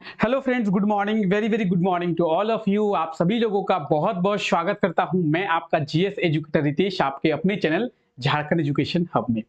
Hello friends, good morning, very very good morning to all of you. आप सभी लोगों का बहुत बहुत स्वागत करता हूं मैं, आपका जीएस एजुकेटर रितेश, आपके अपने चैनल झारखंड एजुकेशन हब में।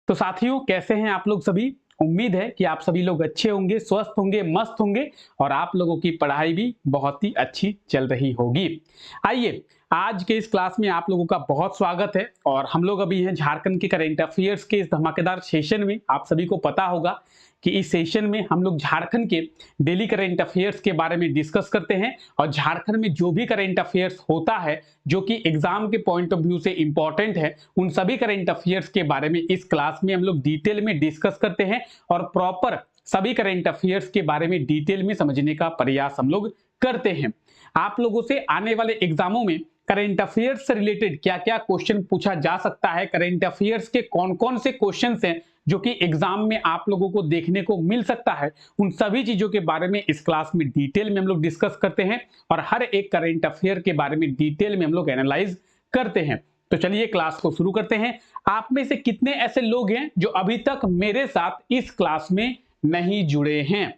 तो साथियों, कैसे हैं आप लोग सभी? उम्मीद है कि आप सभी लोग अच्छे होंगे, स्वस्थ होंगे, मस्त होंगे और आप लोगों की पढ़ाई भी बहुत ही अच्छी चल रही होगी। आइए, आज के इस क्लास में आप लोगों का बहुत स्वागत है और हम लोग अभी हैं झारखंड के करंट अफेयर्स के इस धमाकेदार सेशन में। आप सभी को पता होगा कि इस सेशन में हम लोग झारखंड के डेली करंट अफेयर्स के बारे में डिस्कस करते हैं और झारखंड में जो भी करंट अफेयर्स होता है जो कि एग्जाम के पॉइंट ऑफ व्यू से इंपॉर्टेंट है, उन सभी करंट अफेयर्स के बारे में इस क्लास में हम लोग डिटेल में डिस्कस करते हैं और प्रॉपर सभी करंट अफेयर्स के बारे में डिटेल में समझने का प्रयास हम लोग करते हैं। आप लोगों से आने वाले एग्जामों में करंट अफेयर्स से रिलेटेड क्या क्या क्वेश्चन पूछा जा सकता है, करंट अफेयर्स के कौन कौन से क्वेश्चन हैं जो कि एग्जाम में आप लोगों को देखने को मिल सकता है, उन सभी चीजों के बारे में इस क्लास में डिटेल में हम लोग डिस्कस करते हैं और हर एक करंट अफेयर के बारे में डिटेल में हम लोग एनालाइज करते हैं। तो चलिए क्लास को शुरू करते हैं। आप में से कितने ऐसे लोग हैं जो अभी तक मेरे साथ इस क्लास में नहीं जुड़े हैं?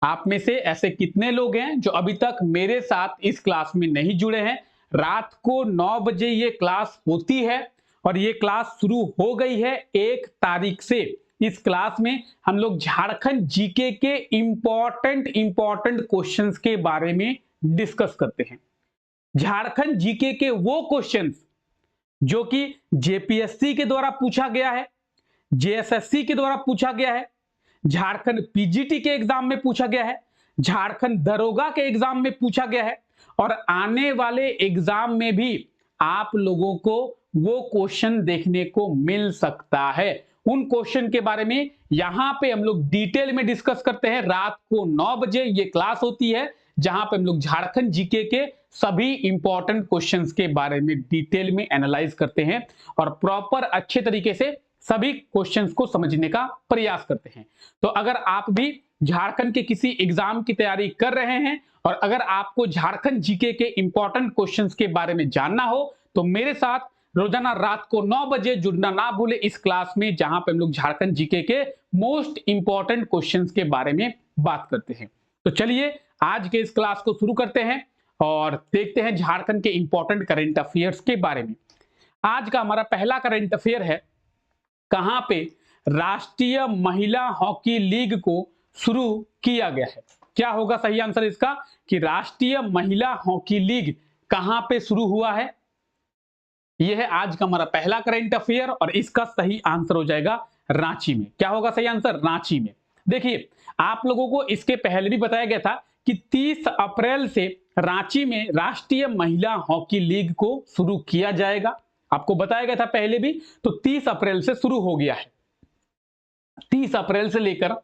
आप में से ऐसे कितने लोग हैं जो अभी तक मेरे साथ इस क्लास में नहीं जुड़े हैं? रात को 9 बजे ये क्लास होती है और ये क्लास शुरू हो गई है 1 तारीख से। इस क्लास में हम लोग झारखंड जीके के इंपॉर्टेंट क्वेश्चंस के बारे में डिस्कस करते हैं। झारखंड जीके के वो क्वेश्चंस जो कि जेपीएससी के द्वारा पूछा गया है, जेएसएससी के द्वारा पूछा गया है, झारखंड पीजीटी के एग्जाम में पूछा गया है, झारखंड दरोगा के एग्जाम में पूछा गया है और आने वाले एग्जाम में भी आप लोगों को वो क्वेश्चन देखने को मिल सकता है। उन क्वेश्चन के बारे में यहां पे हम लोग डिटेल में डिस्कस करते हैं। रात को 9 बजे ये क्लास होती है जहां पे हम लोग झारखंड जीके के सभी इंपॉर्टेंट क्वेश्चंस के बारे में डिटेल में एनालाइज करते हैं और प्रॉपर अच्छे तरीके से सभी क्वेश्चंस को समझने का प्रयास करते हैं। तो अगर आप भी झारखंड के किसी एग्जाम की तैयारी कर रहे हैं और अगर आपको झारखंड जीके के इंपॉर्टेंट क्वेश्चंस के बारे में जानना हो तो मेरे साथ रोजाना रात को 9 बजे जुड़ना ना भूले इस क्लास में, जहां पे हम लोग झारखंड जीके के मोस्ट इंपॉर्टेंट क्वेश्चंस के बारे में बात करते हैं। तो चलिए आज के इस क्लास को शुरू करते हैं और देखते हैं झारखंड के इंपॉर्टेंट करंट अफेयर्स के बारे में। आज का हमारा पहला करंट अफेयर है, कहां पे राष्ट्रीय महिला हॉकी लीग को शुरू किया गया है। क्या होगा सही आंसर इसका कि राष्ट्रीय महिला हॉकी लीग कहां पे शुरू हुआ है? यह है आज का हमारा पहला करंट अफेयर और इसका सही आंसर हो जाएगा रांची में। क्या होगा सही आंसर? रांची में। देखिए, आप लोगों को इसके पहले भी बताया गया था कि 30 अप्रैल से रांची में राष्ट्रीय महिला हॉकी लीग को शुरू किया जाएगा। आपको बताया गया था पहले भी, तो 30 अप्रैल से शुरू हो गया है। 30 अप्रैल से लेकर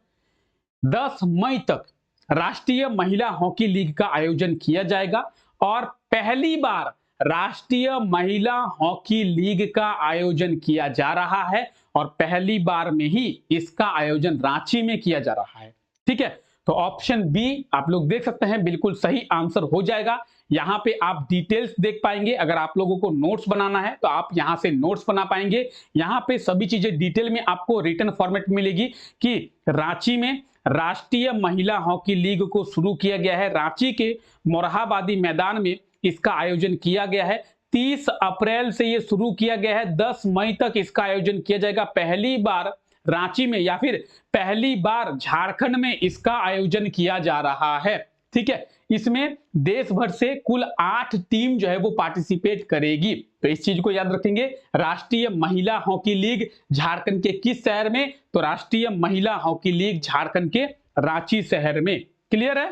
10 मई तक राष्ट्रीय महिला हॉकी लीग का आयोजन किया जाएगा और पहली बार राष्ट्रीय महिला हॉकी लीग का आयोजन किया जा रहा है और पहली बार में ही इसका आयोजन रांची में किया जा रहा है। ठीक है, तो ऑप्शन बी आप लोग देख सकते हैं, बिल्कुल सही आंसर हो जाएगा। यहां पे आप डिटेल्स देख पाएंगे। अगर आप लोगों को नोट्स बनाना है तो आप यहां से नोट्स बना पाएंगे। यहां पे सभी चीजें डिटेल में आपको रिटन फॉर्मेट मिलेगी कि रांची में राष्ट्रीय महिला हॉकी लीग को शुरू किया गया है। रांची के मोरहाबादी मैदान में इसका आयोजन किया गया है। 30 अप्रैल से यह शुरू किया गया है, 10 मई तक इसका आयोजन किया जाएगा। पहली बार रांची में या फिर पहली बार झारखंड में इसका आयोजन किया जा रहा है। ठीक है, इसमें देश भर से कुल 8 टीम जो है वो पार्टिसिपेट करेगी। तो इस चीज को याद रखेंगे। राष्ट्रीय महिला हॉकी लीग झारखंड के किस शहर में? तो राष्ट्रीय महिला हॉकी लीग झारखंड के रांची शहर में। क्लियर है?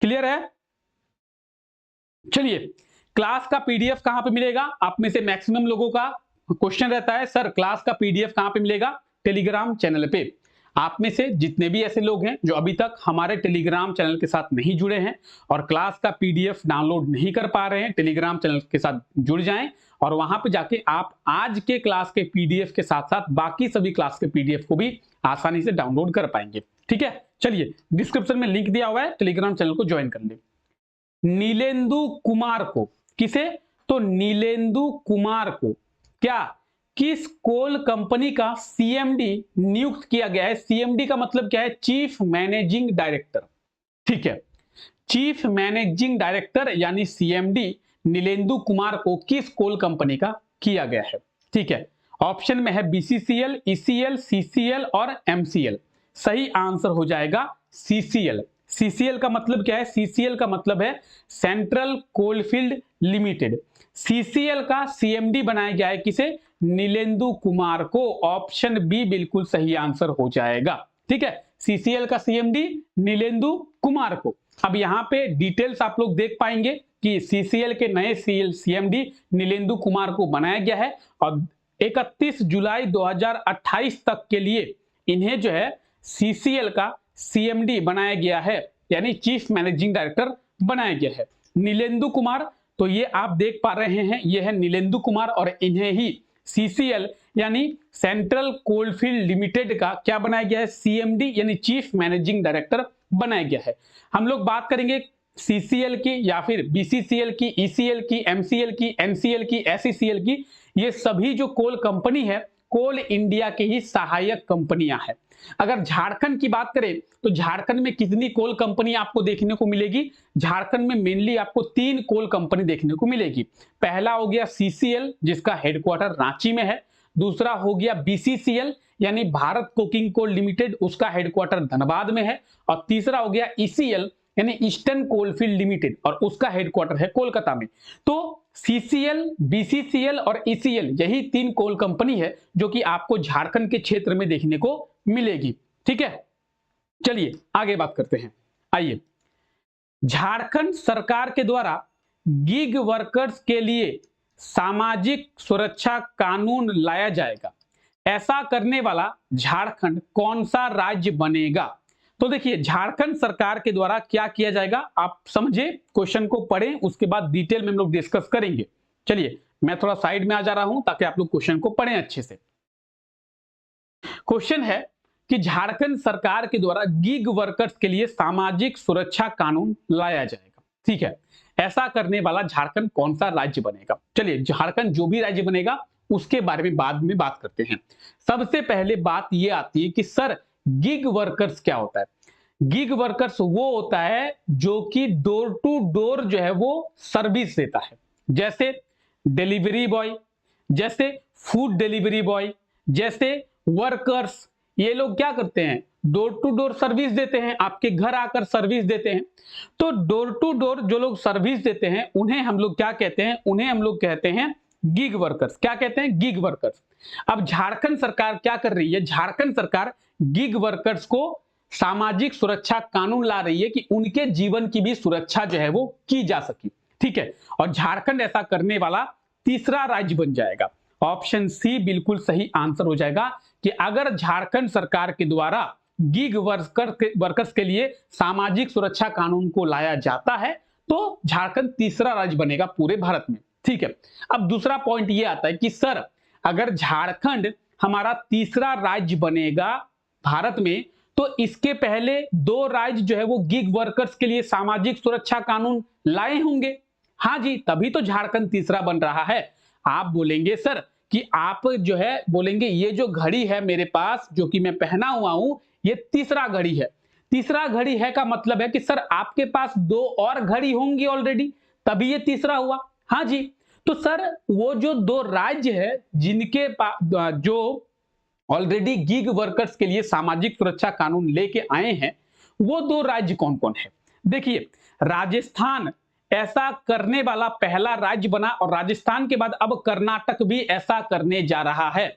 क्लियर है? चलिए, क्लास का पीडीएफ कहां पे मिलेगा? आप में से मैक्सिमम लोगों का क्वेश्चन रहता है, सर क्लास का पीडीएफ कहां पे मिलेगा? टेलीग्राम चैनल पे। आप में से जितने भी ऐसे लोग हैं जो अभी तक हमारे टेलीग्राम चैनल के साथ नहीं जुड़े हैं और क्लास का पीडीएफ डाउनलोड नहीं कर पा रहे हैं, टेलीग्राम चैनल के साथ जुड़ जाएं और वहां पे जाके आप आज के क्लास के पीडीएफ के साथ साथ बाकी सभी क्लास के पीडीएफ को भी आसानी से डाउनलोड कर पाएंगे। ठीक है, चलिए डिस्क्रिप्शन में लिंक दिया हुआ है, टेलीग्राम चैनल को ज्वाइन कर ले। नीलेंदु कुमार को, किसे? तो नीलेंदु कुमार को क्या किस कोल कंपनी का सीएमडी नियुक्त किया गया है? सीएमडी का मतलब क्या है? Chief managing director. ठीक है, चीफ मैनेजिंग डायरेक्टर यानी सीएमडी नीलेंदु कुमार को किस कोल कंपनी का किया गया है? ठीक है, ऑप्शन में है बीसीसीएल, ईसीएल, सीसीएल और एमसीएल। सही आंसर हो जाएगा सीसीएल। सीसीएल का मतलब क्या है? सीसीएल का मतलब है सेंट्रल कोलफील्ड लिमिटेड। सीसीएल का सीएमडी बनाया गया है किसे? नीलेंदु कुमार को। ऑप्शन बी बिल्कुल सही आंसर हो जाएगा। ठीक है, सीसीएल का सीएमडी नीलेंदु कुमार को। अब यहां पे डिटेल्स आप लोग देख पाएंगे कि सीसीएल के नए सीएमडी नीलेंदु कुमार को बनाया गया है और 31 जुलाई 2028 तक के लिए इन्हें जो है सीसीएल का सीएमडी बनाया गया है, यानी चीफ मैनेजिंग डायरेक्टर बनाया गया है नीलेंदु कुमार। तो ये आप देख पा रहे हैं, ये है नीलेंदु कुमार और इन्हें ही सीसीएल यानी सेंट्रल कोलफील्ड लिमिटेड का क्या बनाया गया है? सीएमडी यानी चीफ मैनेजिंग डायरेक्टर बनाया गया है। हम लोग बात करेंगे सीसीएल की या फिर बीसीसीएल की, ईसीएल की, एमसीएल की, एनसीएल की, एसईसीएल की। ये सभी जो कोल कंपनी है कोल इंडिया की ही सहायक कंपनियां हैं। अगर झारखंड की बात करें तो झारखंड में कितनी कोल कंपनी आपको देखने को मिलेगी? झारखंड में मेनली आपको 3 कोल कंपनी देखने को मिलेगी। पहला हो गया सीसीएल जिसका हेडक्वार्टर रांची में है, दूसरा हो गया बीसीसीएल यानी भारत कोकिंग कोल लिमिटेड, उसका हेडक्वार्टर धनबाद में है, और तीसरा हो गया ईसीएल यानी ईस्टर्न कोलफील्ड लिमिटेड और उसका हेडक्वार्टर है कोलकाता में। तो सीसीएल, बीसीसीएल और ईसीएल यही 3 कोल कंपनी है जो कि आपको झारखंड के क्षेत्र में देखने को मिलेगी। ठीक है, चलिए आगे बात करते हैं। आइए, झारखंड सरकार के द्वारा गिग वर्कर्स के लिए सामाजिक सुरक्षा कानून लाया जाएगा, ऐसा करने वाला झारखंड कौन सा राज्य बनेगा? तो देखिए, झारखंड सरकार के द्वारा क्या किया जाएगा, आप समझे, क्वेश्चन को पढ़ें, उसके बाद डिटेल में हम लोग डिस्कस करेंगे। चलिए मैं थोड़ा साइड में आ जा रहा हूं ताकि आप लोग क्वेश्चन को पढ़ें अच्छे से। क्वेश्चन है कि झारखंड सरकार के द्वारा गिग वर्कर्स के लिए सामाजिक सुरक्षा कानून लाया जाएगा। ठीक है, ऐसा करने वाला झारखंड कौन सा राज्य बनेगा? चलिए, झारखंड जो भी राज्य बनेगा उसके बारे में बाद में बात करते हैं। सबसे पहले बात यह आती है कि सर गिग वर्कर्स क्या होता है? गिग वर्कर्स वो होता है जो कि डोर टू डोर जो है वो सर्विस देता है, जैसे डिलीवरी बॉय, जैसे फूड डिलीवरी बॉय, जैसे वर्कर्स। ये लोग क्या करते हैं? डोर टू डोर सर्विस देते हैं, आपके घर आकर सर्विस देते हैं। तो डोर टू डोर जो लोग सर्विस देते हैं उन्हें हम लोग क्या कहते हैं? उन्हें हम लोग कहते हैं गिग वर्कर्स। क्या कहते हैं? Gig workers. अब झारखंड सरकार क्या कर रही है? झारखंड सरकार गिग वर्कर्स को सामाजिक सुरक्षा कानून ला रही है कि उनके जीवन की भी सुरक्षा जो है वो की जा सके। ठीक है, और झारखंड ऐसा करने वाला तीसरा राज्य बन जाएगा। ऑप्शन सी बिल्कुल सही आंसर हो जाएगा कि अगर झारखंड सरकार के द्वारा गिग वर्कर्स के लिए सामाजिक सुरक्षा कानून को लाया जाता है तो झारखंड तीसरा राज्य बनेगा पूरे भारत में। ठीक है, अब दूसरा पॉइंट ये आता है कि सर अगर झारखंड हमारा तीसरा राज्य बनेगा भारत में तो इसके पहले 2 राज्य जो है वो गिग वर्कर्स के लिए सामाजिक सुरक्षा कानून लाए होंगे। हाँ जी, तभी तो झारखंड तीसरा बन रहा है। आप बोलेंगे सर कि आप जो है बोलेंगे ये जो घड़ी है मेरे पास जो कि मैं पहना हुआ हूं ये तीसरा घड़ी है। तीसरा घड़ी है का मतलब है कि सर आपके पास 2 और घड़ी होंगी ऑलरेडी, तभी ये तीसरा हुआ। हाँ जी, तो सर वो जो 2 राज्य है जिनके जो ऑलरेडी गिग वर्कर्स के लिए सामाजिक सुरक्षा कानून लेके आए हैं वो 2 राज्य कौन कौन है? देखिए, राजस्थान ऐसा करने वाला पहला राज्य बना और राजस्थान के बाद अब कर्नाटक भी ऐसा करने जा रहा है।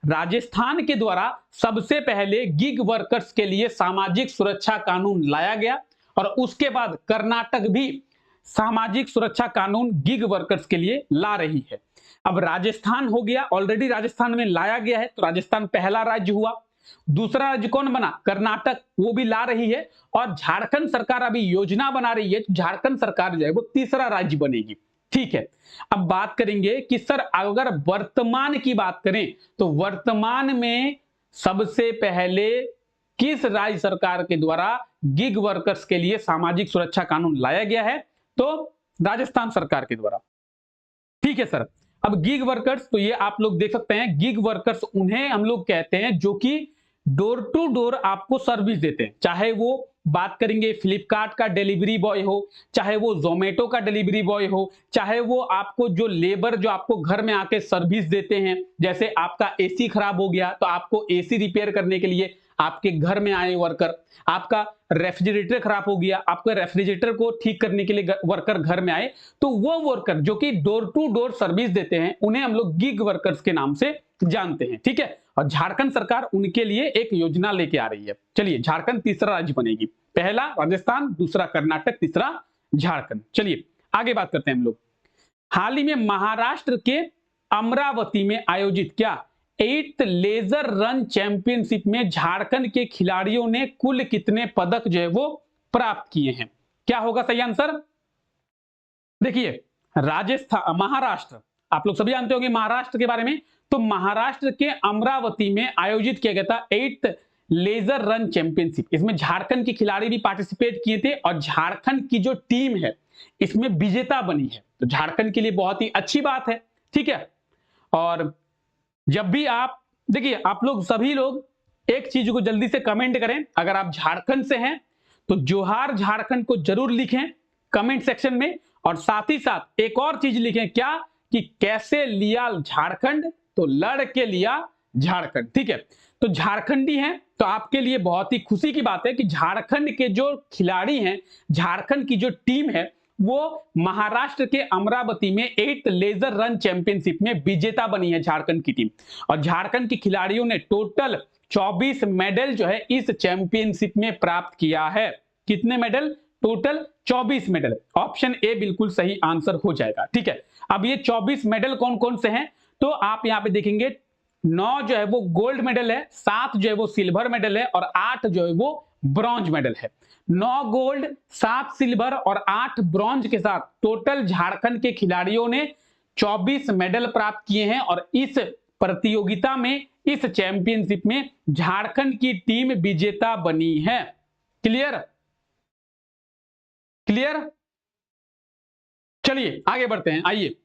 राजस्थान के द्वारा सबसे पहले गिग वर्कर्स के लिए सामाजिक सुरक्षा कानून लाया गया और उसके बाद कर्नाटक भी सामाजिक सुरक्षा कानून गिग वर्कर्स के लिए ला रही है। अब राजस्थान हो गया, ऑलरेडी राजस्थान में लाया गया है तो राजस्थान पहला राज्य हुआ। दूसरा राज्य कौन बना? कर्नाटक, वो भी ला रही है और झारखंड सरकार अभी योजना बना रही है, झारखंड सरकार जो है वो तीसरा राज्य बनेगी। ठीक है, अब बात करेंगे कि सर अगर वर्तमान की बात करें तो वर्तमान में सबसे पहले किस राज्य सरकार के द्वारा गिग वर्कर्स के लिए सामाजिक सुरक्षा कानून लाया गया है? तो राजस्थान सरकार के द्वारा। ठीक है सर, अब गिग वर्कर्स, तो ये आप लोग देख सकते हैं, गिग वर्कर्स उन्हें हम लोग कहते हैं जो कि डोर टू डोर आपको सर्विस देते हैं, चाहे वो बात करेंगे फ्लिपकार्ट का डिलीवरी बॉय हो, चाहे वो जोमेटो का डिलीवरी बॉय हो, चाहे वो आपको जो लेबर जो आपको घर में आके सर्विस देते हैं, जैसे आपका एसी खराब हो गया तो आपको एसी रिपेयर करने के लिए आपके घर में आए वर्कर, आपका रेफ्रिजरेटर खराब हो गया, आपके रेफ्रिजरेटर को ठीक करने के लिए वर्कर घर में आए, तो वो वर्कर जो कि डोर टू डोर सर्विस देते हैं उन्हें हम लोग गिग वर्कर्स के नाम से जानते हैं। ठीक है, और झारखंड सरकार उनके लिए एक योजना लेके आ रही है। चलिए, झारखंड तीसरा राज्य बनेगी, पहला राजस्थान, दूसरा कर्नाटक, तीसरा झारखंड। चलिए आगे बात करते हैं हम लोग। हाल ही में महाराष्ट्र के अमरावती में आयोजित क्या 8th लेजर रन चैंपियनशिप में झारखंड के खिलाड़ियों ने कुल कितने पदक जो है वो प्राप्त किए हैं? क्या होगा सही आंसर? देखिए, राजस्थान, महाराष्ट्र, आप लोग सभी जानते होंगे महाराष्ट्र के बारे में, तो महाराष्ट्र के अमरावती में आयोजित किया गया था 8th लेजर रन चैंपियनशिप। इसमें झारखंड के खिलाड़ी भी पार्टिसिपेट किए थे और झारखंड की जो टीम है इसमें विजेता बनी है, तो झारखंड के लिए बहुत ही अच्छी बात है। ठीक है, और जब भी आप देखिए, आप लोग सभी लोग एक चीज को जल्दी से कमेंट करें, अगर आप झारखंड से हैं तो जोहार झारखंड को जरूर लिखें कमेंट सेक्शन में, और साथ ही साथ एक और चीज लिखें, क्या कि कैसे लिया झारखंड, तो लड़ के लिया झारखंड। ठीक है, तो झारखंडी हैं तो आपके लिए बहुत ही खुशी की बात है कि झारखंड के जो खिलाड़ी हैं, झारखंड की जो टीम है वो महाराष्ट्र के अमरावती में 8th लेजर रन चैंपियनशिप में विजेता बनी है झारखंड की टीम, और झारखंड के खिलाड़ियों ने टोटल 24 मेडल जो है इस चैंपियनशिप में प्राप्त किया है। कितने medal? Total 24 medal. Option A बिल्कुल सही आंसर हो जाएगा। ठीक है, अब ये 24 मेडल कौन कौन से हैं, तो आप यहां पे देखेंगे 9 जो है वो गोल्ड मेडल है, 7 जो है वो सिल्वर मेडल है और 8 जो है वो ब्रॉन्ज मेडल है। 9 गोल्ड, 7 सिल्वर और 8 ब्रॉन्ज के साथ टोटल झारखंड के खिलाड़ियों ने 24 मेडल प्राप्त किए हैं, और इस प्रतियोगिता में, इस चैंपियनशिप में झारखंड की टीम विजेता बनी है। क्लियर? क्लियर? चलिए आगे बढ़ते हैं। आइए,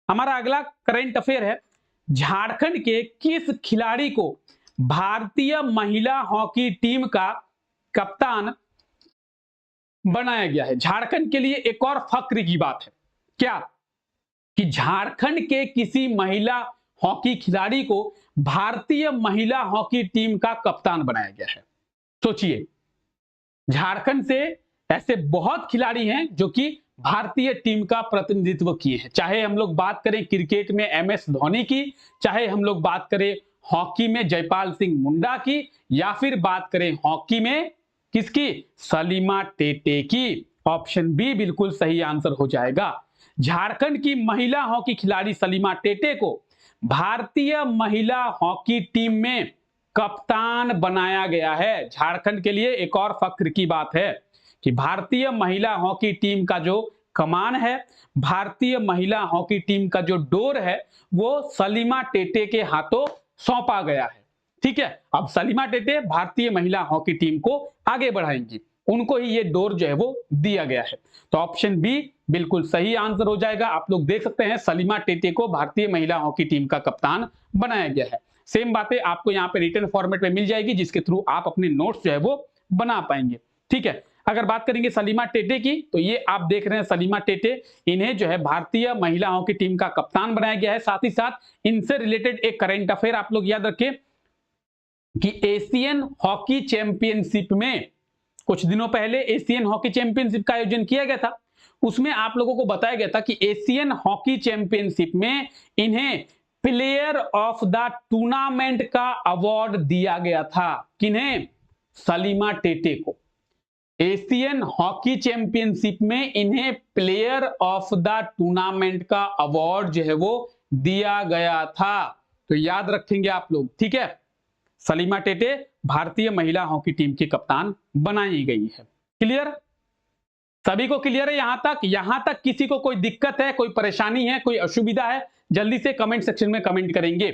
हमारा अगला करंट अफेयर है, झारखंड के किस खिलाड़ी को भारतीय महिला हॉकी टीम का कप्तान बनाया गया है? झारखंड के लिए एक और फक्र की बात है, क्या कि झारखंड के किसी महिला हॉकी खिलाड़ी को भारतीय महिला हॉकी टीम का कप्तान बनाया गया है। सोचिए, झारखंड से ऐसे बहुत खिलाड़ी हैं जो कि भारतीय टीम का प्रतिनिधित्व किए हैं, चाहे हम लोग बात करें क्रिकेट में MS धोनी की, चाहे हम लोग बात करें हॉकी में जयपाल सिंह मुंडा की, या फिर बात करें हॉकी में किसकी? सलीमा टेटे की। ऑप्शन बी बिल्कुल सही आंसर हो जाएगा। झारखंड की महिला हॉकी खिलाड़ी सलीमा टेटे को भारतीय महिला हॉकी टीम में कप्तान बनाया गया है। झारखंड के लिए एक और फक्र की बात है कि भारतीय महिला हॉकी टीम का जो कमान है, भारतीय महिला हॉकी टीम का जो डोर है, वो सलीमा टेटे के हाथों सौंपा गया है। ठीक है, अब सलीमा टेटे भारतीय महिला हॉकी टीम को आगे बढ़ाएंगी, उनको ही ये डोर जो है वो दिया गया है। तो ऑप्शन बी बिल्कुल सही आंसर हो जाएगा। आप लोग देख सकते हैं सलीमा टेटे को भारतीय महिला हॉकी टीम का कप्तान बनाया गया है। सेम बातें आपको यहाँ पे रिटन फॉर्मेट में मिल जाएगी, जिसके थ्रू आप अपने नोट्स जो है वो बना पाएंगे। ठीक है, अगर बात करेंगे सलीमा टेटे की, तो ये आप देख रहे हैं सलीमा टेटे, इन्हें जो है भारतीय महिला हॉकी टीम का कप्तान बनाया गया है। साथ ही साथ इनसे रिलेटेड एक करंट अफेयर आप लोग याद रखें कि एशियन हॉकी चैंपियनशिप में कुछ दिनों पहले एशियन हॉकी चैंपियनशिप का आयोजन किया गया था, उसमें आप लोगों को बताया गया था कि एशियन हॉकी चैंपियनशिप में इन्हें प्लेयर ऑफ द टूर्नामेंट का अवार्ड दिया गया था। किन्हें? सलीमा टेटे को। एशियन हॉकी चैंपियनशिप में इन्हें प्लेयर ऑफ द टूर्नामेंट का अवार्ड जो है वो दिया गया था, तो याद रखेंगे आप लोग। ठीक है, सलीमा टेटे भारतीय महिला हॉकी टीम की कप्तान बनाई गई है। क्लियर? सभी को क्लियर है यहां तक? यहां तक किसी को कोई दिक्कत है, कोई परेशानी है, कोई असुविधा है, जल्दी से कमेंट सेक्शन में कमेंट करेंगे।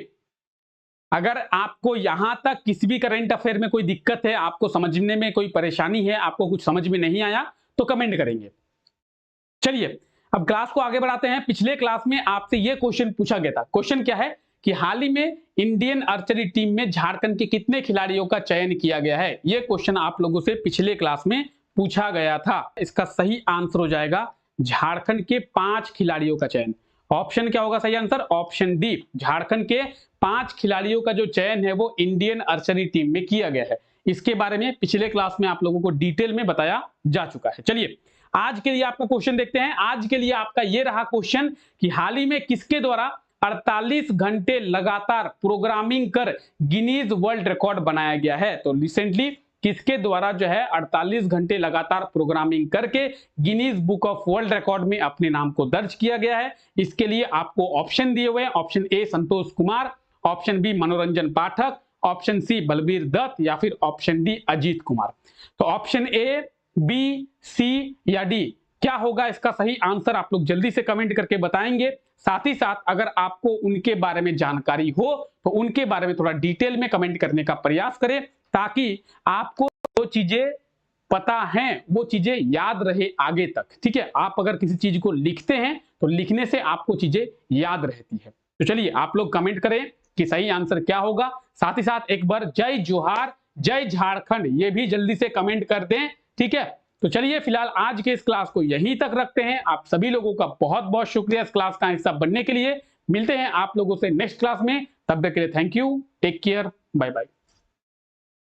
अगर आपको यहां तक किसी भी करंट अफेयर में कोई दिक्कत है, आपको समझने में कोई परेशानी है, आपको कुछ समझ में नहीं आया, तो कमेंट करेंगे। चलिए अब क्लास को आगे बढ़ाते हैं। पिछले क्लास में आपसे यह क्वेश्चन पूछा गया था। क्वेश्चन क्या है कि हाल ही में इंडियन आर्चरी टीम में झारखंड के कितने खिलाड़ियों का चयन किया गया है। यह क्वेश्चन आप लोगों से पिछले क्लास में पूछा गया था। इसका सही आंसर हो जाएगा झारखंड के 5 खिलाड़ियों का चयन। ऑप्शन क्या होगा सही आंसर? Option D. झारखंड के 5 खिलाड़ियों का जो चयन है वो इंडियन आर्चरी टीम में किया गया है। इसके बारे में पिछले क्लास में आप लोगों को डिटेल में बताया जा चुका है। चलिए आज के लिए आपका क्वेश्चन देखते हैं। आज के लिए आपका यह रहा क्वेश्चन कि हाल ही में किसके द्वारा 48 घंटे लगातार प्रोग्रामिंग कर गिनीज वर्ल्ड रिकॉर्ड बनाया गया है। तो रिसेंटली किसके द्वारा जो है 48 घंटे लगातार प्रोग्रामिंग करके Guinness book of world record में अपने नाम को दर्ज किया गया है। इसके लिए आपको ऑप्शन दिए हुए हैं। Option A Santosh Kumar, option B Manoranjan Pathak, option C Balbir Dutt या फिर ऑप्शन डी अजीत कुमार। तो ऑप्शन ए, बी, सी या डी क्या होगा इसका सही आंसर? आप लोग जल्दी से कमेंट करके बताएंगे। साथ ही साथ अगर आपको उनके बारे में जानकारी हो तो उनके बारे में थोड़ा डिटेल में कमेंट करने का प्रयास करें, ताकि आपको जो चीजें पता हैं वो चीजें याद रहे आगे तक। ठीक है, आप अगर किसी चीज को लिखते हैं तो लिखने से आपको चीजें याद रहती है। तो चलिए आप लोग कमेंट करें कि सही आंसर क्या होगा। साथ ही साथ एक बार जय जोहार, जय झारखंड ये भी जल्दी से कमेंट कर दें। ठीक है, तो चलिए फिलहाल आज के इस क्लास को यहीं तक रखते हैं। आप सभी लोगों का बहुत बहुत शुक्रिया इस क्लास का हिस्सा बनने के लिए। मिलते हैं आप लोगों से नेक्स्ट क्लास में। तब तक के लिए thank you, take care, bye bye.